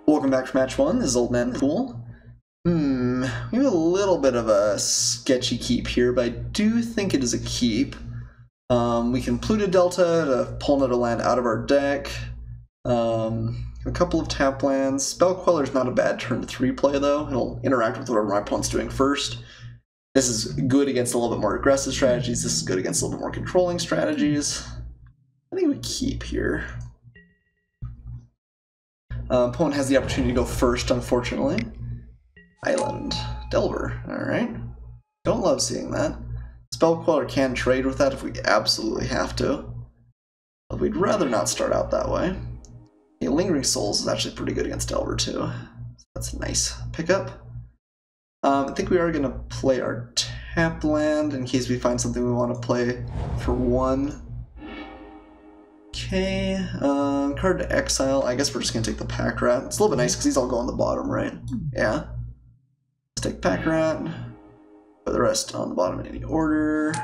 Welcome back for match one. This is Old Man Poole. We have a little bit of a sketchy keep here, but I do think it is a keep. We can Pluto Delta to pull another land out of our deck. A couple of tap lands. Spell Queller is not a bad turn 3 play though. It'll interact with whatever my opponent's doing first. This is good against a little bit more aggressive strategies. This is good against a little bit more controlling strategies. I think we keep here. Opponent has the opportunity to go first, unfortunately. Island. Delver. Alright. Don't love seeing that. Spell Queller can trade with that if we absolutely have to. But we'd rather not start out that way. Okay, Lingering Souls is actually pretty good against Delver too. So that's a nice pickup. I think we are going to play our tap land in case we find something we want to play for one. Okay, card to exile. I guess we're just going to take the Pack Rat. It's a little bit nice because these all go on the bottom, right? Yeah. Let's take Pack Rat. Put the rest on the bottom in any order.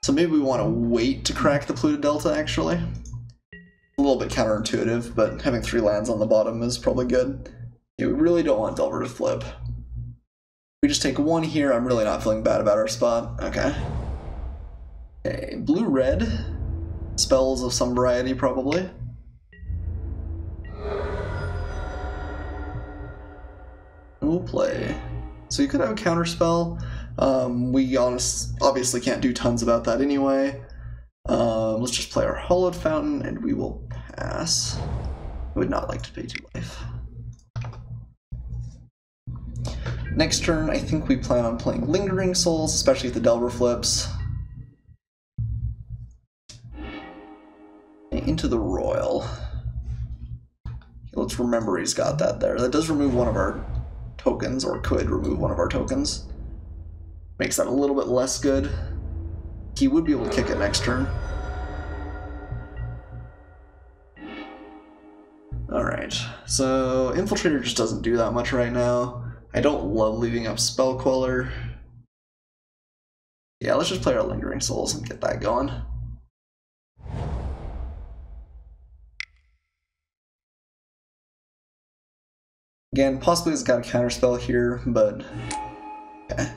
So maybe we want to wait to crack the Pluto Delta, actually. A little bit counterintuitive, but having 3 lands on the bottom is probably good. Yeah, we really don't want Delver to flip. We just take 1 here. I'm really not feeling bad about our spot. Okay. Okay, blue-red. Spells of some variety, probably. We'll play. So you could have a counter spell. We obviously can't do tons about that anyway. Let's just play our Hollowed Fountain, and we will pass. I would not like to pay 2 life. Next turn, I think we plan on playing Lingering Souls, especially if the Delver flips. Into the Royal. Let's remember he's got that there. That does remove one of our tokens, or could remove one of our tokens. Makes that a little bit less good. He would be able to kick it next turn. Alright, so Infiltrator just doesn't do that much right now. I don't love leaving up Spell Queller. Yeah, let's just play our Lingering Souls and get that going. Again, possibly he's got a counterspell here, but okay.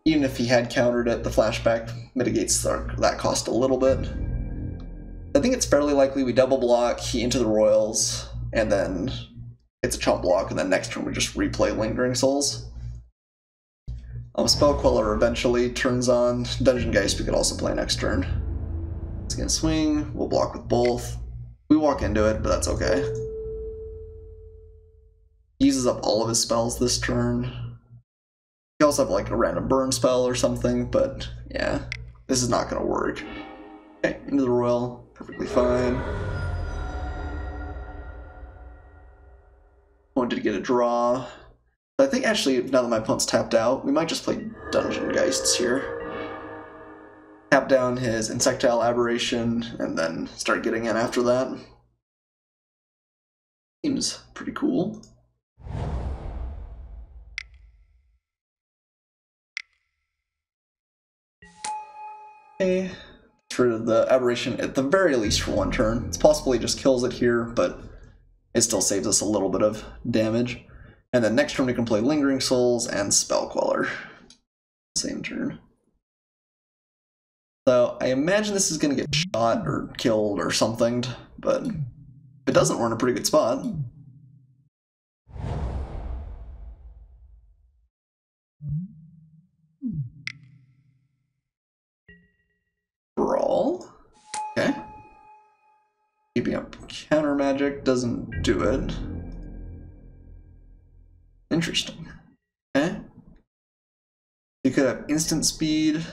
Even if he had countered it, the flashback mitigates that cost a little bit. I think it's fairly likely we double block, he into the Royals, and then it's a chump block, and then next turn we just replay Lingering Souls. Spell Queller eventually turns on. Dungeon Geist we could also play next turn. It's gonna swing, we'll block with both. We walk into it, but that's okay. He uses up all of his spells this turn. He also have like a random burn spell or something, but yeah, this is not going to work. Okay, into the Royal, perfectly fine. Wanted to get a draw. But I think actually, now that my opponent's tapped out, we might just play Dungeon Geists here. Tap down his Insectile Aberration, and then start getting in after that. Seems pretty cool. Okay, for the Aberration at the very least for 1 turn. It's possible he just kills it here, but it still saves us a little bit of damage. And then next turn we can play Lingering Souls and Spell Queller. Same turn. So I imagine this is going to get shot or killed or something, but if it doesn't, we're in a pretty good spot. Brawl. Okay. Keeping up counter magic doesn't do it. Interesting. Okay. You could have instant speed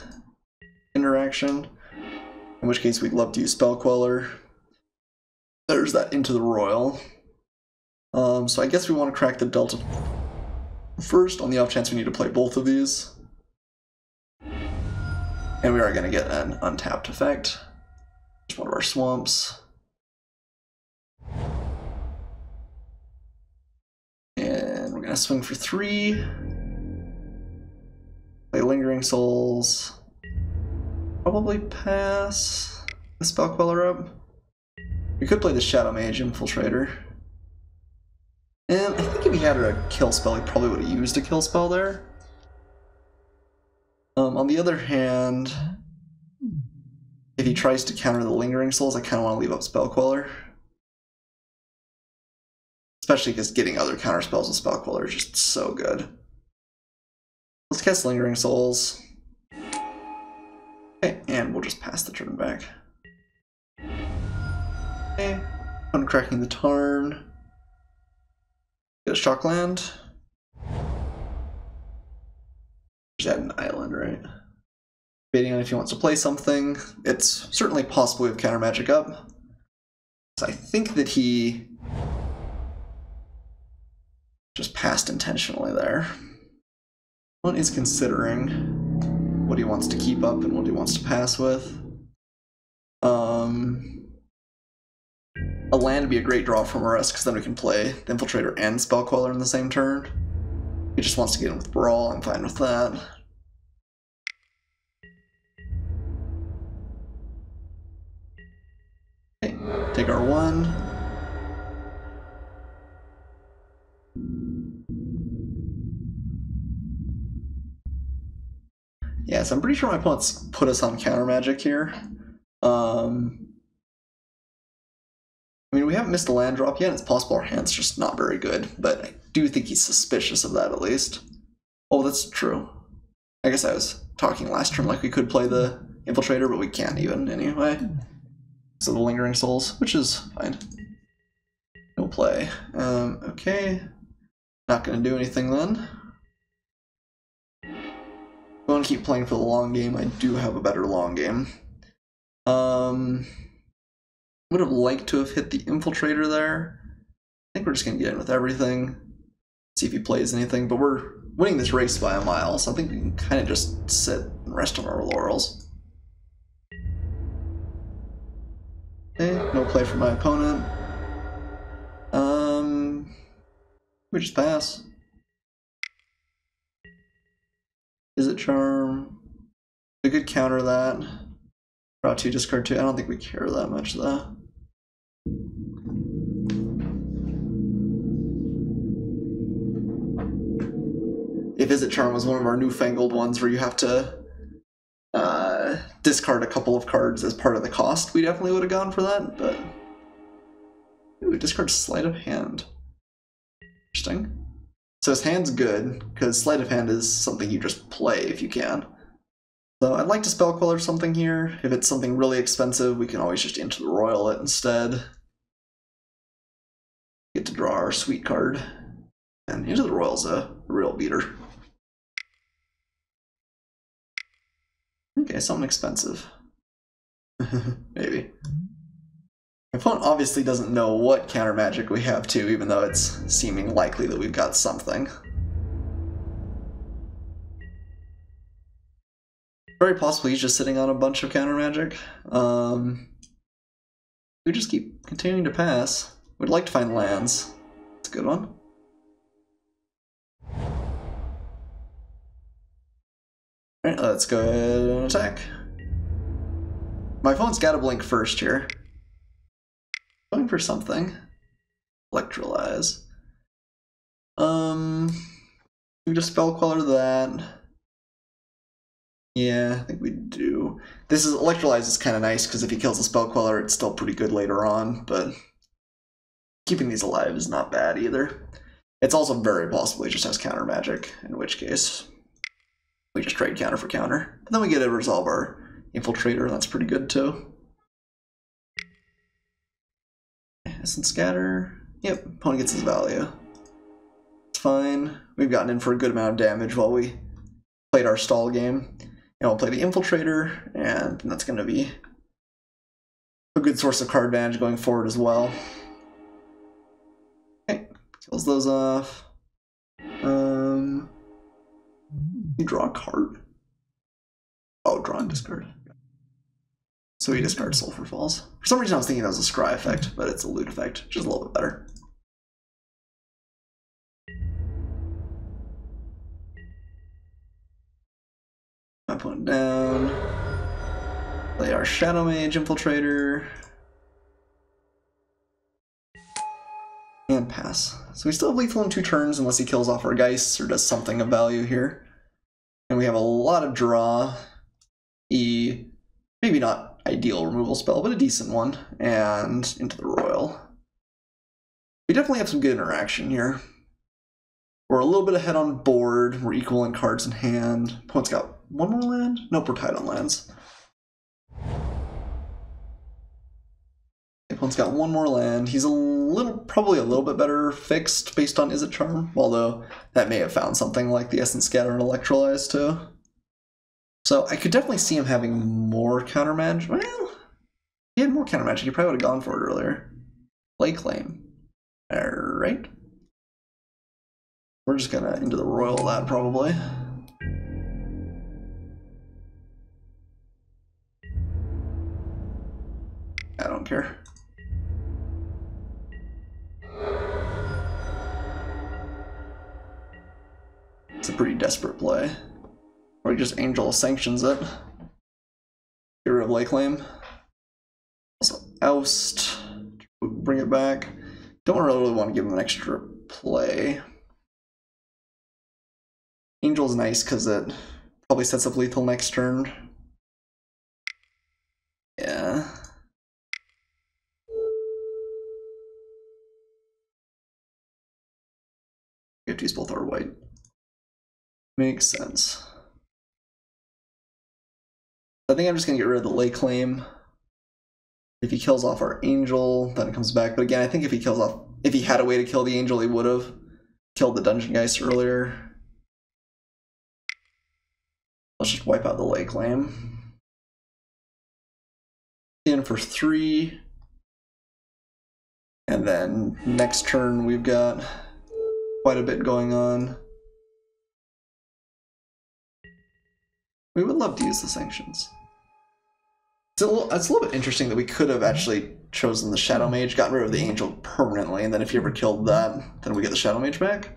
interaction, in which case we'd love to use Spell Queller. There's that into the Royal. So I guess we want to crack the Delta first on the off chance we need to play both of these. And we are going to get an untapped effect. Just one of our swamps. And we're going to swing for 3. Play Lingering Souls. Probably pass the Spell Queller up. We could play the Shadow Mage Infiltrator. And I think if he had a kill spell, he probably would have used a kill spell there. On the other hand, if he tries to counter the Lingering Souls, I kind of want to leave up Spell Queller. Especially because getting other counter spells with Spell Queller is just so good. Let's cast Lingering Souls. Okay, and we'll just pass the turn back. Okay, uncracking the Tarn. Get a Shockland. Just add an island, right? Debating on if he wants to play something. It's certainly possible we have counter magic up. So I think that he just passed intentionally there. One is considering what he wants to keep up and what he wants to pass with. A land would be a great draw from us because then we can play the Infiltrator and Spell Queller in the same turn. He just wants to get in with Brawl, I'm fine with that. Okay, take our 1. Yeah, so I'm pretty sure my opponent's put us on counter magic here. I mean, we haven't missed a land drop yet. It's possible our hand's just not very good, but I do think he's suspicious of that at least. Oh, that's true. I guess I was talking last turn like we could play the Infiltrator, but we can't even anyway. So the Lingering Souls, which is fine. No play. Okay. Not going to do anything then. If I want to keep playing for the long game, I do have a better long game. Would have liked to have hit the Infiltrator there. I think we're just going to get in with everything. See if he plays anything, but we're winning this race by a mile, so I think we can kind of just sit and rest on our laurels. Okay, no play from my opponent. We just pass. Is it Charm? We could counter that. Draw 2, discard 2. I don't think we care that much though. If Is It Charm was one of our newfangled ones where you have to discard a couple of cards as part of the cost, we definitely would have gone for that, but ooh, discard Sleight of Hand. Interesting. So his hand's good, because Sleight of Hand is something you just play if you can. So I'd like to Spell Queller something here. If it's something really expensive, we can always just Into the Royal it instead. Get to draw our sweet card. And Into the Royal's a real beater. Okay, something expensive. Maybe. My opponent obviously doesn't know what counter magic we have too, even though it's seeming likely that we've got something. Very possibly he's just sitting on a bunch of counter magic. We just keep continuing to pass. We'd like to find lands. It's a good one. Alright, let's go ahead and attack. My opponent's got to blink first here. Going for something. Electrolyze. We just Spell Queller that. Yeah, I think we do. This is Electrolyze is kind of nice because if he kills a Spell Queller, it's still pretty good later on, but keeping these alive is not bad either. It's also very possible he just has counter magic, in which case we just trade counter for counter. But then we get to resolve our Infiltrator, and that's pretty good too. Essence Scatter. Yep, opponent gets his value. It's fine. We've gotten in for a good amount of damage while we played our stall game. And we'll play the Infiltrator, and that's going to be a good source of card advantage going forward as well. Okay, kills those off. You draw a card. Oh, draw and discard. So he discards Sulphur Falls. For some reason I was thinking that was a scry effect, but it's a loot effect, which is a little bit better. My opponent down. Play our Shadow Mage Infiltrator. And pass. So we still have lethal in 2 turns unless he kills off our Geists or does something of value here. And we have a lot of draw. Maybe not ideal removal spell, but a decent one. And into the Royal. We definitely have some good interaction here. We're a little bit ahead on board. We're equal in cards in hand. Opponent's got 1 more land? Nope, we're tied on lands. Opponent's got 1 more land. He's probably a little bit better fixed based on Is It Charm, although that may have found something like the Essence Scatter and Electrolyze too. So I could definitely see him having more counter magic. Well, if he had more counter magic, he probably would have gone for it earlier. Play Claim. Alright. We're just gonna into the Royal that probably. I don't care. It's a pretty desperate play. Or he just Angel Sanctions it. Get rid of Lake Claim. Also oust. Bring it back. Don't really want to give him an extra play. Angel's nice because it probably sets up lethal next turn. Yeah. We have to use both our white. Makes sense. I think I'm just gonna get rid of the Lake Claim. If he kills off our Angel, then it comes back. But again, I think if he had a way to kill the Angel, he would have killed the Dungeon Geist earlier. Let's just wipe out the Lake Claim. In for 3. And then next turn we've got quite a bit going on. We would love to use the sanctions. It's a little bit interesting that we could have actually chosen the Shadow Mage, gotten rid of the Angel permanently, and then if you ever killed that, then we get the Shadow Mage back. I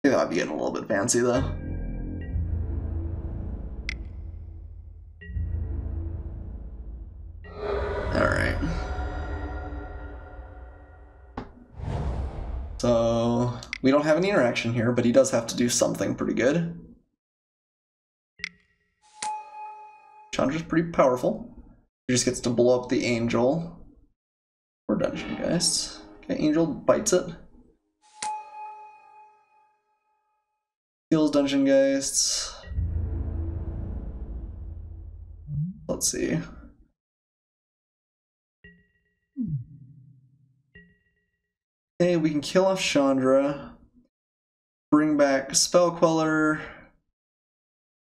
think that might be getting a little bit fancy though. Alright. So we don't have any interaction here, but he does have to do something pretty good. Chandra's pretty powerful. He just gets to blow up the Angel. Or Dungeon Geist. Okay, Angel bites it. Kills Dungeon Geists. Let's see. Okay, we can kill off Chandra. Bring back Spell Queller.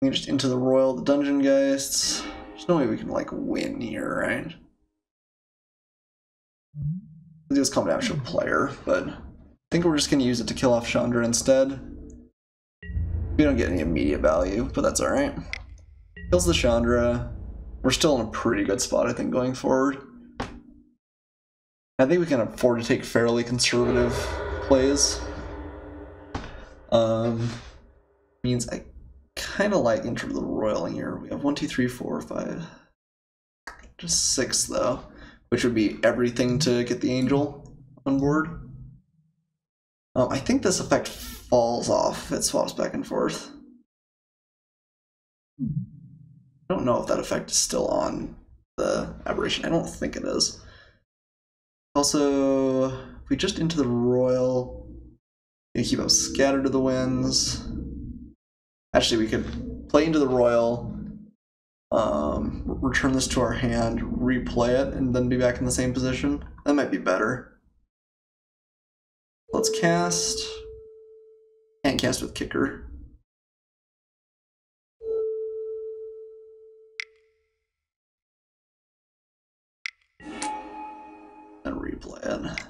We can just into the Royal, the Dungeon Geists. There's no way we can, like, win here, right? Let's just calm down to a player, but I think we're just going to use it to kill off Chandra instead. We don't get any immediate value, but that's alright. Kills the Chandra. We're still in a pretty good spot, I think, going forward. I think we can afford to take fairly conservative plays. Means I kind of like Enter the Royal here. We have 1, 2, 3, 4, 5. Just 6 though, which would be everything to get the Angel on board. I think this effect falls off. It swaps back and forth. I don't know if that effect is still on the Aberration. I don't think it is. Also, if we just into the Royal, we keep up Scatter to the Winds. Actually, we could play into the Royal, return this to our hand, replay it, and then be back in the same position. That might be better. Let's cast. Can't cast with Kicker. And replay it.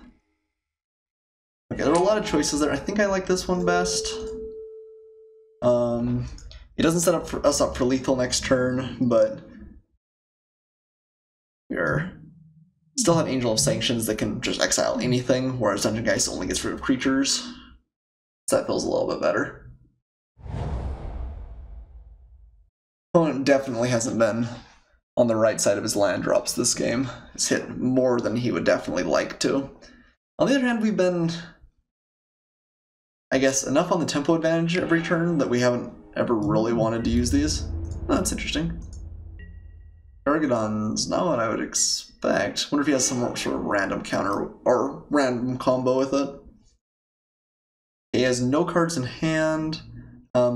Okay, there are a lot of choices there. I think I like this one best. It doesn't set us up for lethal next turn, but we're still have Angel of Sanctions that can just exile anything, whereas Dungeon Geist only gets rid of creatures. So that feels a little bit better. Opponent definitely hasn't been on the right side of his land drops this game. It's hit more than he would definitely like to. On the other hand, we've been, I guess, enough on the tempo advantage every turn that we haven't ever really wanted to use these. Oh, that's interesting. Gargadon's not what I would expect. Wonder if he has some sort of random counter or random combo with it. He has no cards in hand.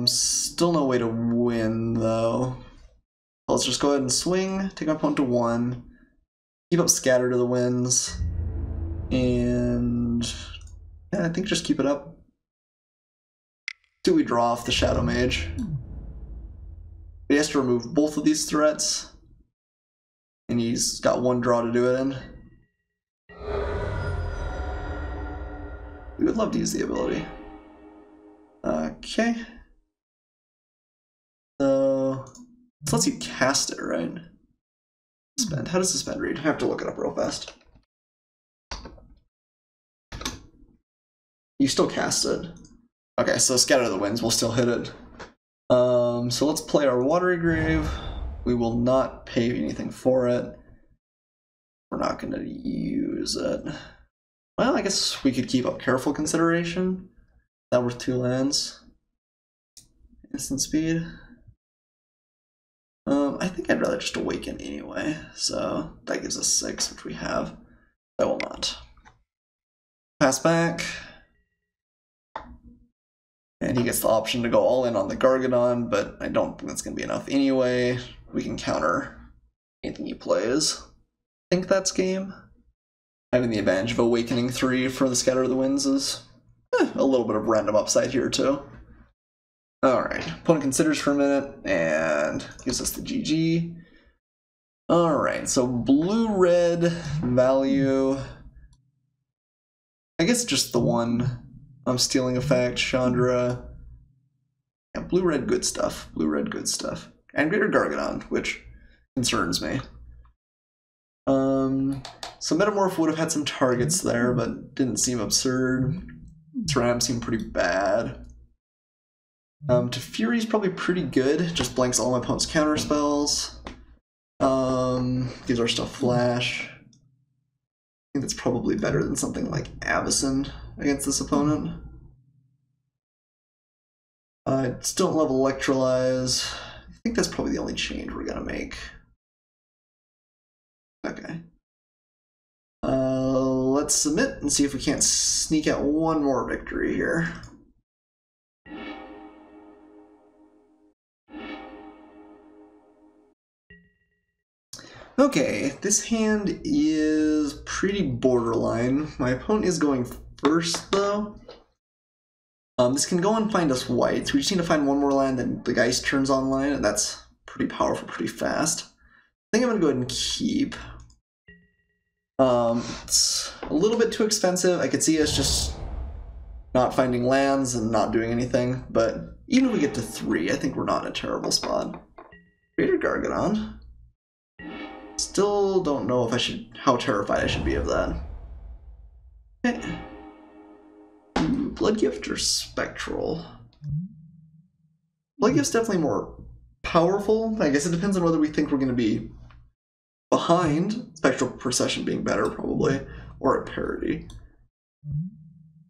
Still no way to win though. Let's just go ahead and swing, take my opponent to 1, keep up Scatter to the winds, and yeah, I think just keep it up. Do we draw off the Shadow Mage? He has to remove both of these threats, and he's got 1 draw to do it in. We would love to use the ability. Okay. So this lets you cast it, right? Suspend. How does suspend read? I have to look it up real fast. You still cast it. Okay, so Scatter the Winds will still hit it. So let's play our Watery Grave. We will not pay anything for it. We're not going to use it. Well, I guess we could keep up Careful Consideration. That worth 2 lands. Instant speed. I think I'd rather just Awaken anyway, so that gives us 6, which we have. I will not. Pass back. And he gets the option to go all in on the Gargadon, but I don't think that's going to be enough anyway. We can counter anything he plays. I think that's game. Having the advantage of Awakening 3 for the Scatter of the Winds is a little bit of random upside here too. Alright, opponent considers for a minute and gives us the GG. Alright, so blue-red value. I guess just the one. Stealing Effect, Chandra. Yeah, blue-red good stuff. Blue-red good stuff. And Greater Gargadon, which concerns me. So Metamorph would have had some targets there, but didn't seem absurd. Ram seemed pretty bad. To Fury's probably pretty good. Just blanks all my opponent's counter spells. Gives our stuff flash. I think that's probably better than something like Avacyn against this opponent. I still don't love Electrolyze. I think that's probably the only change we're gonna make. Okay. Let's submit and see if we can't sneak out one more victory here. Okay, this hand is pretty borderline. My opponent is going first, though. This can go and find us whites. We just need to find one more land, then the Geist turns online, and that's pretty powerful, pretty fast. I think I'm going to go ahead and keep. It's a little bit too expensive. I could see us just not finding lands and not doing anything, but even if we get to 3, I think we're not in a terrible spot. Greater Gargadon. Still don't know if I should, how terrified I should be of that. Okay. Bloodgift or Spectral? Bloodgift's definitely more powerful. I guess it depends on whether we think we're going to be behind, Spectral Procession being better probably, or at parity.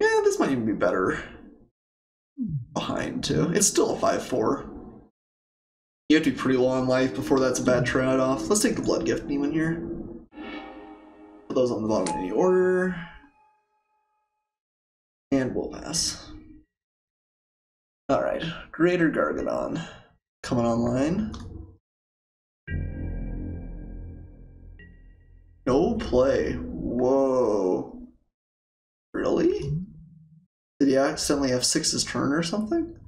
Yeah, this might even be better behind too. It's still a 5/4. You have to be pretty low on life before that's a bad trade-off. Let's take the Bloodgift Demon here. Put those on the bottom in any order. And we'll pass. Alright, Greater Gargadon coming online. No play. Whoa. Really? Did he accidentally have 6's turn or something?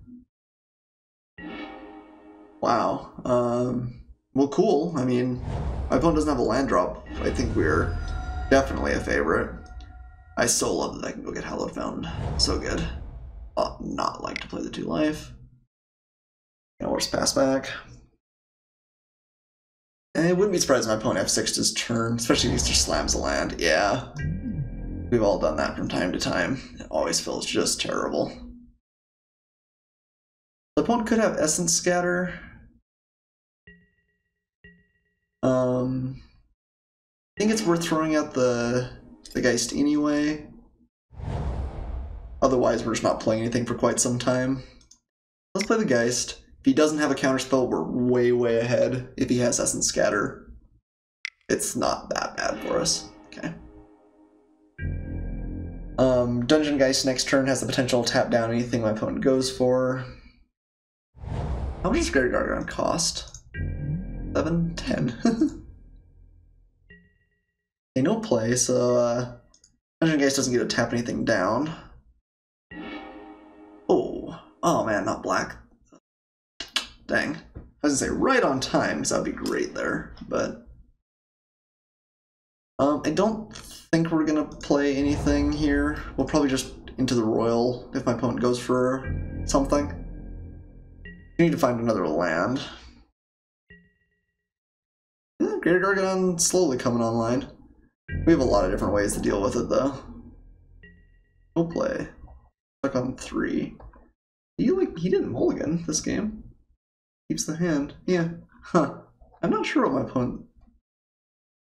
Wow. Well, cool. I mean, my opponent doesn't have a land drop. I think we're definitely a favorite. I so love that I can go get Hallowed Fountain. So good. Not like to play the 2 life. And we'll just pass back. And it wouldn't be surprised if my opponent F6'd his turn, especially if he just slams a land. Yeah. We've all done that from time to time. It always feels just terrible. The opponent could have Essence Scatter. I think it's worth throwing out the Geist anyway. Otherwise, we're just not playing anything for quite some time. Let's play the Geist. If he doesn't have a counterspell, we're way, way ahead. If he has Essence Scatter, it's not that bad for us. Okay. Dungeon Geist next turn has the potential to tap down anything my opponent goes for. How much does Greater Gargadon cost? 7? 10. Okay, no play, so Dungeon Geist doesn't get to tap anything down. Oh man, not black. Dang. I was gonna say right on time, because that would be great there, but I don't think we're gonna play anything here. We'll probably just into the Royal if my opponent goes for something. We need to find another land. Greater Gargadon slowly coming online. We have a lot of different ways to deal with it though. We'll play. Stuck on 3. He didn't mulligan this game. Keeps the hand. Yeah. Huh. I'm not sure what my opponent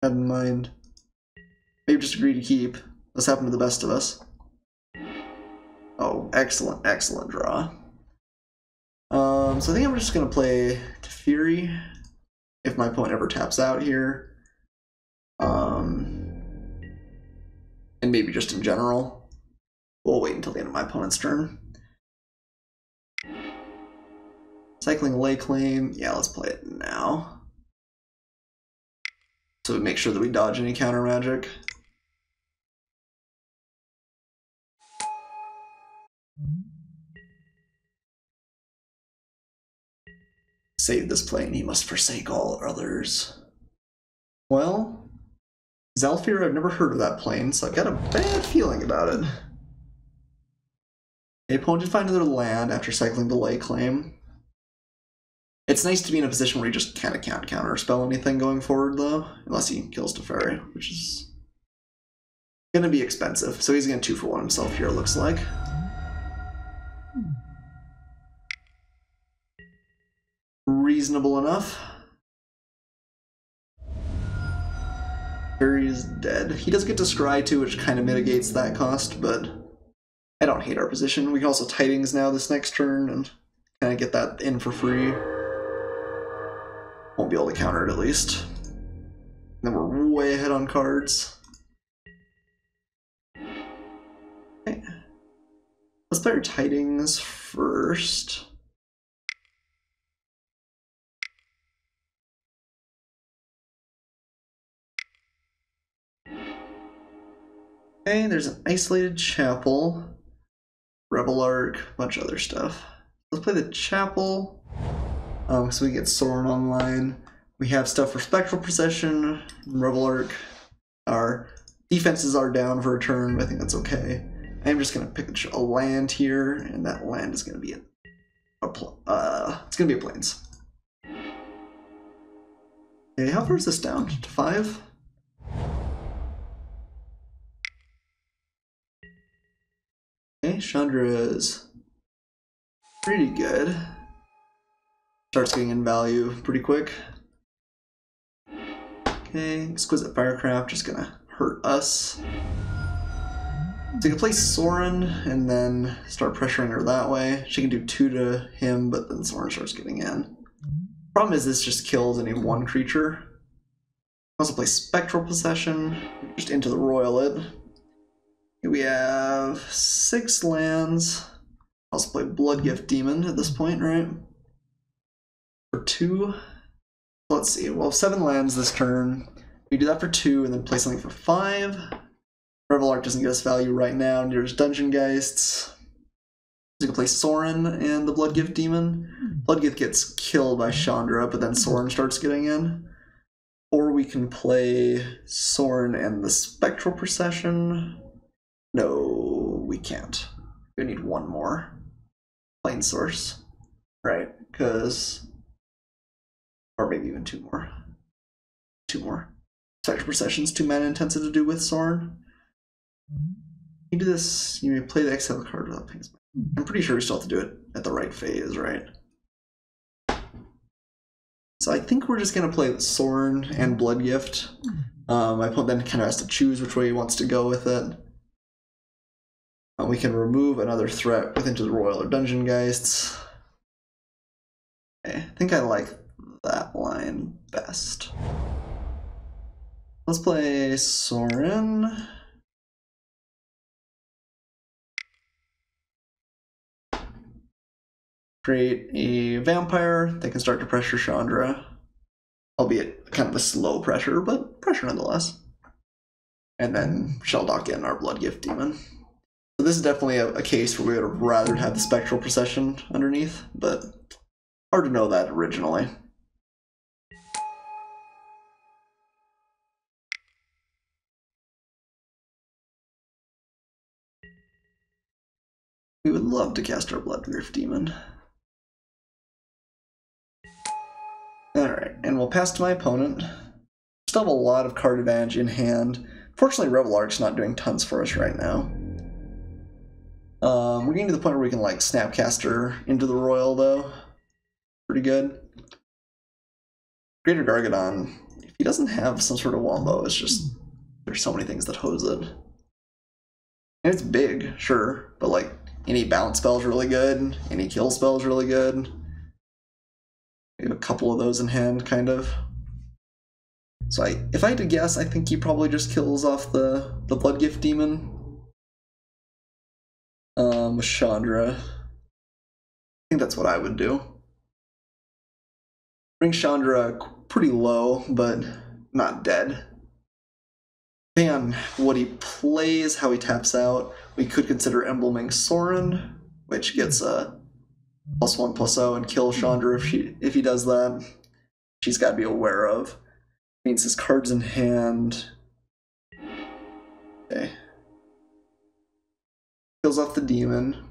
had in mind. Maybe just agree to keep. This happened to the best of us. Oh, excellent, excellent draw. So I think I'm just gonna play Teferi if my opponent ever taps out here. And maybe just in general. We'll wait until the end of my opponent's turn. Cycling Lay Claim. Yeah, let's play it now. So we make sure that we dodge any counter magic. Save this plane, he must forsake all others. Well, Zalfir, I've never heard of that plane, so I've got a bad feeling about it. The opponent did find another land after cycling the Lay Claim. It's nice to be in a position where you just kind of can't counterspell anything going forward, though, unless he kills Teferi, which is going to be expensive. So he's going to 2-for-1 himself here, it looks like. Reasonable enough. Teferi's dead. He does get to scry too, which kind of mitigates that cost, but I don't hate our position. We can also Tidings now this next turn and kind of get that in for free. Won't be able to counter it at least. And then we're way ahead on cards. Okay. Let's play our Tidings first. Okay, there's an Isolated Chapel, Rebel Arc, a bunch of other stuff. Let's play the Chapel, so we get Sorin online. We have stuff for Spectral Procession, Rebel Arc. Our defenses are down for a turn, but I think that's okay. I'm just going to pick a land here, and that land is going to be it's going to be a Plains. Okay, how far is this down? To 5? Okay, Chandra is pretty good. Starts getting in value pretty quick. Okay, Exquisite Firecraft just gonna hurt us. So you can play Sorin and then start pressuring her that way. She can do 2 to him, but then Sorin starts getting in. Problem is this just kills any one creature. Also play Spectral Possession, just into the Royal it. We have 6 lands. Also play Bloodgift Demon at this point, right? For 2. Let's see, well, 7 lands this turn. We do that for 2 and then play something for 5. Rebel Arc doesn't get us value right now. There's Dungeon Geists. So you can play Sorin and the Bloodgift Demon. Bloodgift gets killed by Chandra, but then Sorin starts getting in. Or we can play Sorin and the Spectral Procession. No, we can't. We need 1 more. Plain Source. Right, because... Or maybe even 2 more. 2 more. Spectral Procession's 2 mana intensive to do with Sorin. You do this, you may play the exile card without paying. I'm pretty sure we still have to do it at the right phase, right? So I think we're just going to play Sorin and Bloodgift. My opponent then kind of has to choose which way he wants to go with it. We can remove another threat with Into the Royal or Dungeon Geists. Okay, I think I like that line best. Let's play Soren. Create a vampire that can start to pressure Chandra. Albeit kind of a slow pressure, but pressure nonetheless. And then Shelldock in our Blood Gift Demon. So this is definitely a case where we would have rather have the Spectral Procession underneath, but hard to know that originally. We would love to cast our Blood Gift Demon. Alright, and we'll pass to my opponent. Still have a lot of card advantage in hand. Fortunately, Revelark's not doing tons for us right now. We're getting to the point where we can like Snapcaster Into the Royal though. Pretty good. Greater Gargadon, if he doesn't have some sort of wombo, it's just there's so many things that hose it. And it's big, sure, but like any bounce spell's really good, any kill spell's really good. We have a couple of those in hand, kind of. So if I had to guess, I think he probably just kills off the Blood Gift Demon. With Chandra. I think that's what I would do. Bring Chandra pretty low, but not dead. Depending on what he plays, how he taps out, we could consider embleming Soren, which gets a +1/+0 and kill Chandra if he does that. She's got to be aware of. Means his cards in hand. Okay. Kills off the demon.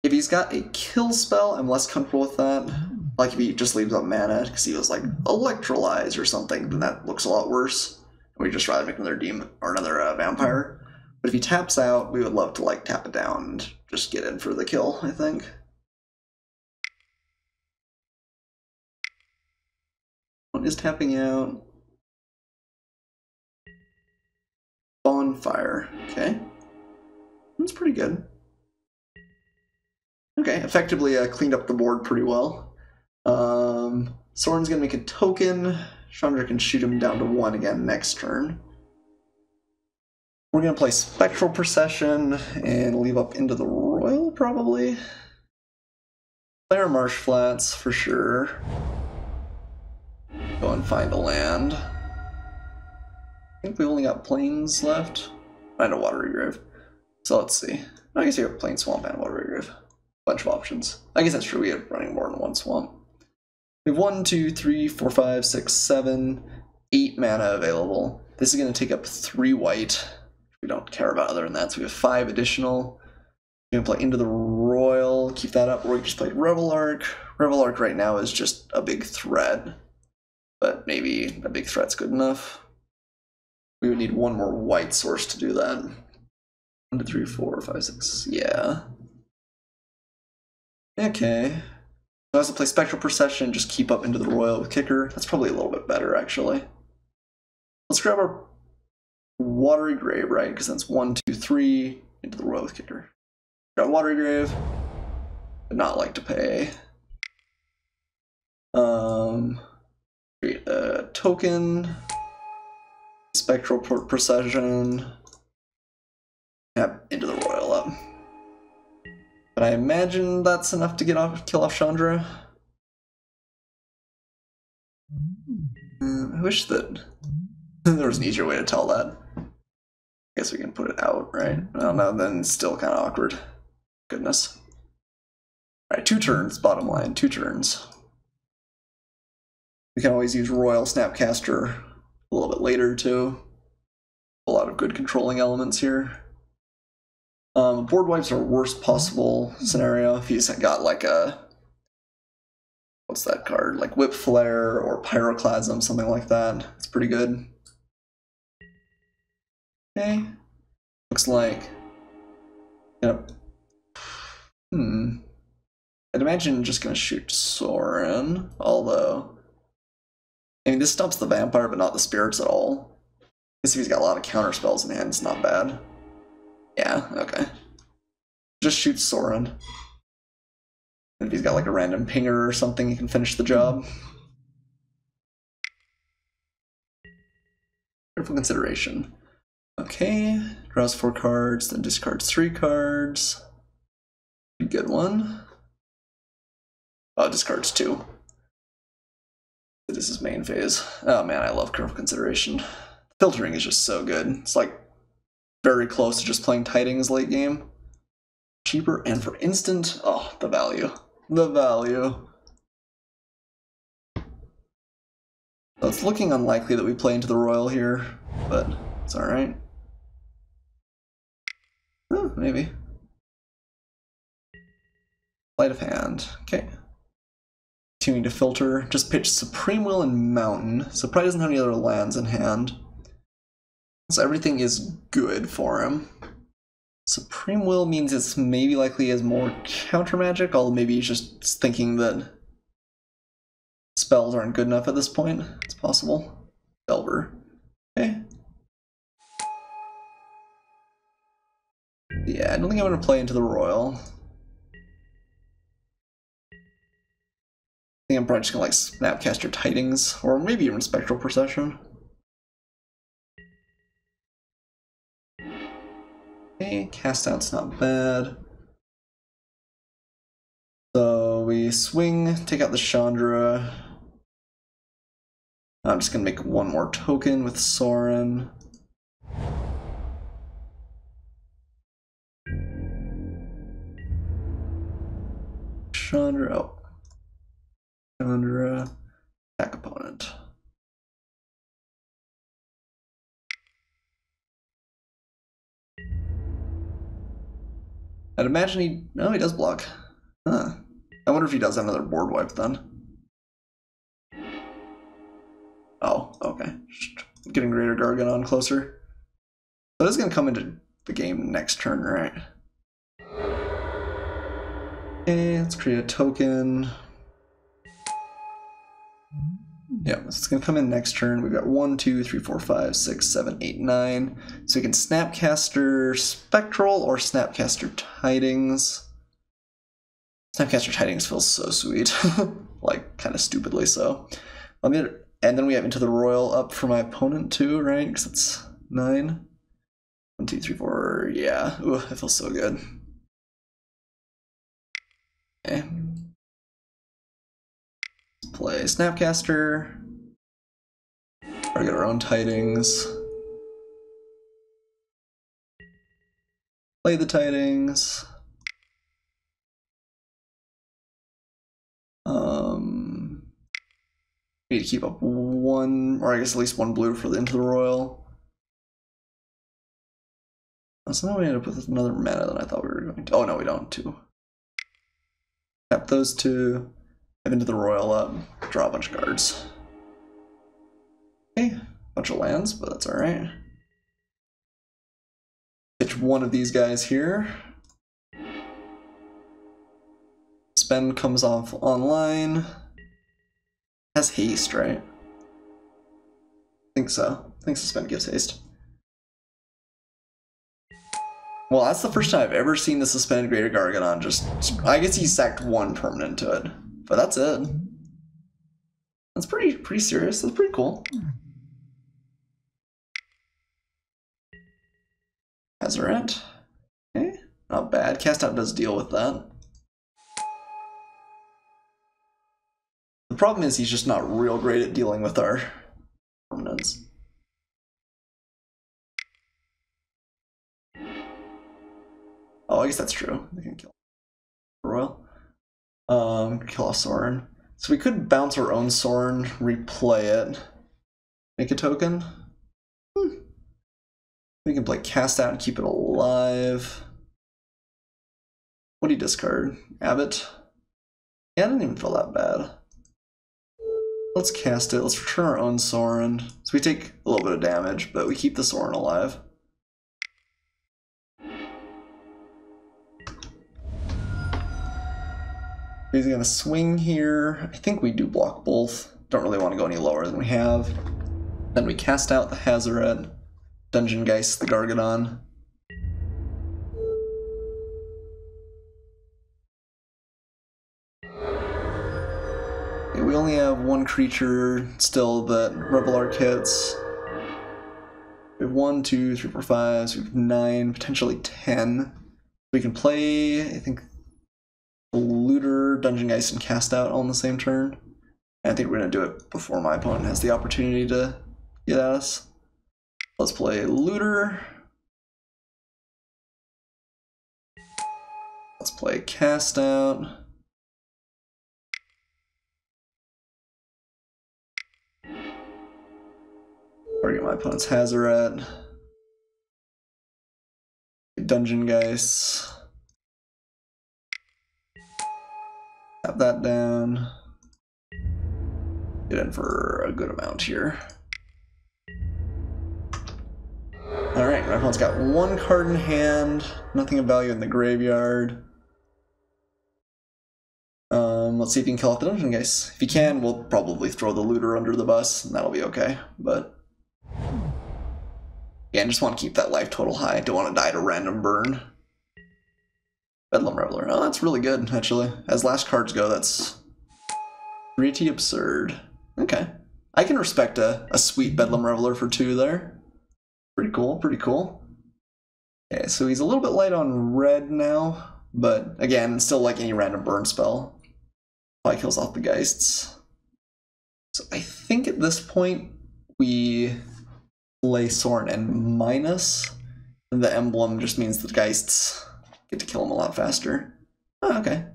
If he's got a kill spell, I'm less comfortable with that. Like if he just leaves up mana because he was like Electrolyze or something, then that looks a lot worse. We'd just rather make another demon or another vampire. But if he taps out, we would love to like tap it down and just get in for the kill, I think. One is tapping out. Bonfire. Okay. That's pretty good. Okay, effectively cleaned up the board pretty well. Soren's gonna make a token. Chandra can shoot him down to 1 again next turn. We're gonna play Spectral Procession and leave up Into the Royal, probably. Play our Marsh Flats for sure. Go and find a land. I think we only got plains left. And a Watery Grave. So let's see. I guess you have Plain Swamp and Watery Grave. Bunch of options. I guess that's true, we have running more than one swamp. We have 1, 2, 3, 4, 5, 6, 7, 8 mana available. This is going to take up 3 white. We don't care about other than that, so we have 5 additional. We're going to play Into the Royal, keep that up, or we can just play Revelark. Revelark right now is just a big threat, but maybe a big threat's good enough. We would need 1 more white source to do that. 1, 2, 3, 4, 5, 6, yeah. Okay. I also play Spectral Procession, just keep up Into the Royal with Kicker. That's probably a little bit better, actually. Let's grab our Watery Grave, right? Because that's 1, 2, 3, Into the Royal with Kicker. Got Watery Grave. Would not like to pay. Create a token. Spectral Procession. Yep, Into the Royal up. But I imagine that's enough to kill off Chandra. I wish that there was an easier way to tell that. I guess we can put it out, right? Well, no, then it's still kind of awkward. Goodness. Alright, 2 turns, bottom line, 2 turns. We can always use Royal Snapcaster a little bit later, too. A lot of good controlling elements here. Board wipes are worst possible scenario if he's got like a, what's that card? Like Whip Flare or Pyroclasm, something like that. It's pretty good. Okay. Looks like, yep. I'd imagine just gonna shoot Soren, although, I mean, this stumps the vampire, but not the spirits at all. I guess if he's got a lot of counter spells in hand, it's not bad. Yeah, okay. Just shoot Soren. If he's got like a random pinger or something, he can finish the job. Careful consideration. Okay, draws 4 cards, then discards 3 cards. Good one. Oh, discards 2. This is main phase. Oh man, I love careful consideration. Filtering is just so good. It's like very close to just playing Tidings late game. Cheaper and for instant. Oh, the value. The value. So it's looking unlikely that we play into the Royal here, but it's alright. Oh, maybe. Sleight of hand. Okay. Continuing to filter. Just pitch Supreme Will and Mountain. So probably doesn't have any other lands in hand. So everything is good for him. Supreme Will means it's maybe likely he has more counter magic, although maybe he's just thinking that spells aren't good enough at this point. It's possible. Delver. Okay. Yeah, I don't think I'm going to play into the Royal. I think I'm probably just going to like Snapcaster Tidings, or maybe even Spectral Procession. Okay, cast out's not bad. So we swing, take out the Chandra. I'm just going to make one more token with Soren. Chandra, oh. Chandra, attack opponent. I'd imagine he, no, he does block. Huh. I wonder if he does have another board wipe then. Oh, okay. Getting Greater Gargadon closer. So this is going to come into the game next turn, right? Okay, let's create a token. Yeah, it's going to come in next turn. We've got 1, 2, 3, 4, 5, 6, 7, 8, 9. So we can Snapcaster Spectral or Snapcaster Tidings. Snapcaster Tidings feels so sweet. Like, kind of stupidly so. And then we have Into the Royal up for my opponent too, right? Because it's 9. 1, 2, 3, 4. Yeah. Ooh, that feels so good. Okay. Let's play Snapcaster. Or get our own Tidings. Play the Tidings. We need to keep up 1, or I guess at least 1 blue for the Into the Royal. So now we end up with another mana than I thought we were going to. Oh no, we don't. 2. Tap those 2. Have Into the Royal up. Draw a bunch of cards. Okay, bunch of lands, but that's alright. Pitch one of these guys here. Spend comes off online. Has haste, right? I think so. I think Suspend gives haste. Well, that's the first time I've ever seen the Suspended Greater Gargadon just... I guess he sacked 1 permanent to it. But that's it. That's pretty serious. That's pretty cool. Hazaret. Okay, not bad. Cast Out does deal with that. The problem is he's just not real great at dealing with our permanents. Oh, I guess that's true. They can kill Royal. Kill off Soren. So we could bounce our own Soren, replay it, make a token. We can play Cast Out and keep it alive. What do you discard? Abbott? Yeah, I didn't even feel that bad. Let's cast it. Let's return our own Soren. So we take a little bit of damage, but we keep the Soren alive. He's gonna swing here. I think we do block both. Don't really want to go any lower than we have. Then we cast out the Hazaret, Dungeon Geist the Gargadon. we only have one creature still that Rebel Arc hits. We have 1, 2, 3, 4, 5, so we have 9, potentially 10. We can play, I think, Looter, Dungeon Geist, and Cast Out all in the same turn. And I think we're going to do it before my opponent has the opportunity to get at us. Let's play Looter. Let's play Cast Out. Target my opponent's Hazoret. Dungeon Geist. Tap that down. Get in for a good amount here. Alright, my opponent's got 1 card in hand, nothing of value in the graveyard. Let's see if he can kill off the Dungeon Geist. If he can, we'll probably throw the Looter under the bus, and that'll be okay. But yeah, I just want to keep that life total high. Don't want to die to random burn. Bedlam Reveler. Oh, that's really good, actually. As last cards go, that's pretty absurd. Okay. I can respect a sweet Bedlam Reveler for 2 there. Pretty cool, pretty cool. Okay, so he's a little bit light on red now, but again, still like any random burn spell. Probably kills off the Geists. So I think at this point, we play Sorin and minus, and the emblem just means the Geists get to kill him a lot faster. Oh, okay.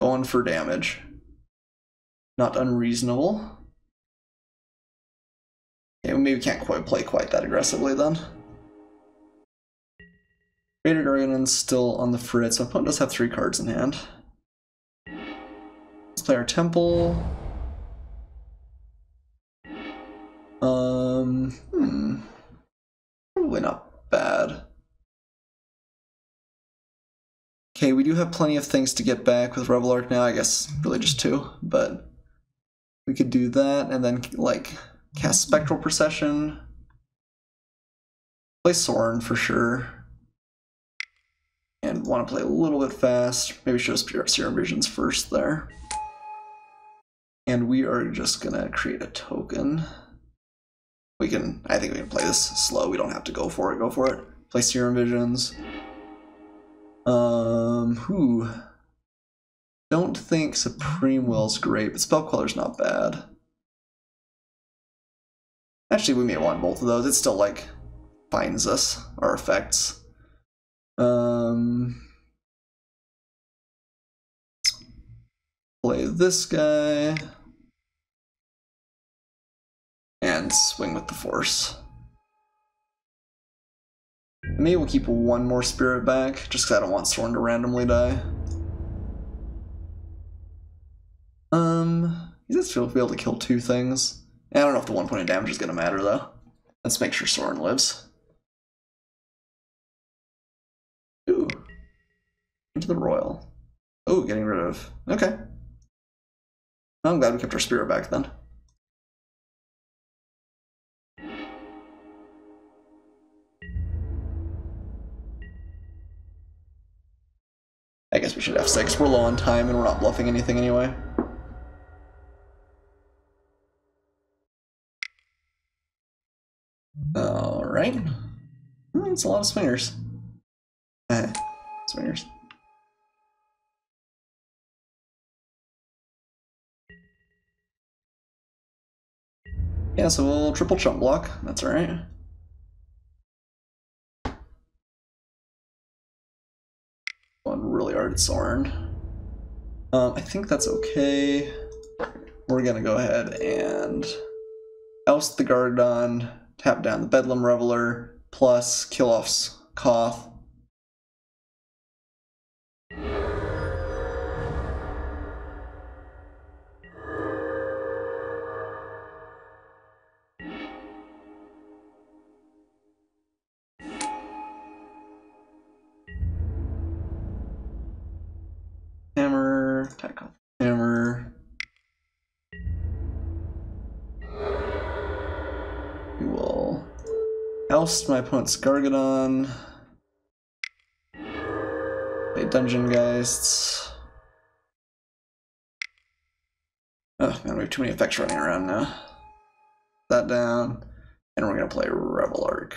Going for damage. Not unreasonable. Okay, maybe we can't quite play quite that aggressively then. Raider Guardian's still on the fritz. My opponent does have 3 cards in hand. Let's play our Temple. Probably not bad. Okay, we do have plenty of things to get back with Rebel Arc now. I guess really just 2, but we could do that and then like cast Spectral Procession. Play Sorin for sure. And want to play a little bit fast. Maybe show Serum Visions first there. And we are just gonna create a token. I think we can play this slow. We don't have to go for it. Play Serum Visions. Don't think Supreme Will's great, but Spell Queller's not bad. Actually, we may want both of those. It still, like, finds us, our effects. Play this guy. And swing with the Force. Maybe we'll keep 1 more Spirit back, just because I don't want Sorin to randomly die. He does feel to be able to kill 2 things. I don't know if the 1 point of damage is going to matter, though. Let's make sure Sorin lives. Ooh. Into the Royal. Oh, getting rid of... Okay. I'm glad we kept our Spirit back, then. I guess we should F6. We're low on time and we're not bluffing anything anyway. Alright. It's a lot of swingers. Swingers. Yeah, so we'll triple chump block. That's alright. Going really hard at Sorin. I think that's okay. We're gonna go ahead and oust the Gargadon, tap down the Bedlam Reveler, plus kill off Koth. Hammer, attack off hammer. We will oust my opponent's Gargadon. Play Dungeon Geists. Oh man, we have too many effects running around now. That down, and we're gonna play Revel Arc.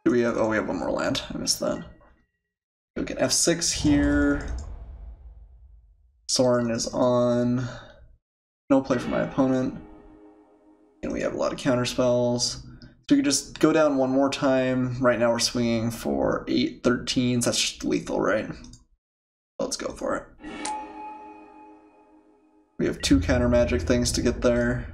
Do we have? Oh, we have one more land. I missed that. We get F6 here. Sorin is on. No play for my opponent. And we have a lot of counter spells. So we could just go down one more time. Right now we're swinging for 8 13s. That's just lethal, right? Let's go for it. We have 2 counter magic things to get there.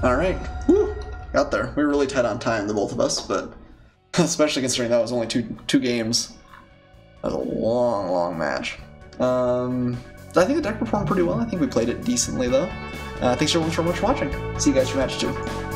Alright. Woo! Got there. We were really tight on time, the both of us, but especially considering that was only two games. That was a long, long match. I think the deck performed pretty well. I think we played it decently, though. Thanks everyone so much for watching. See you guys for match 2.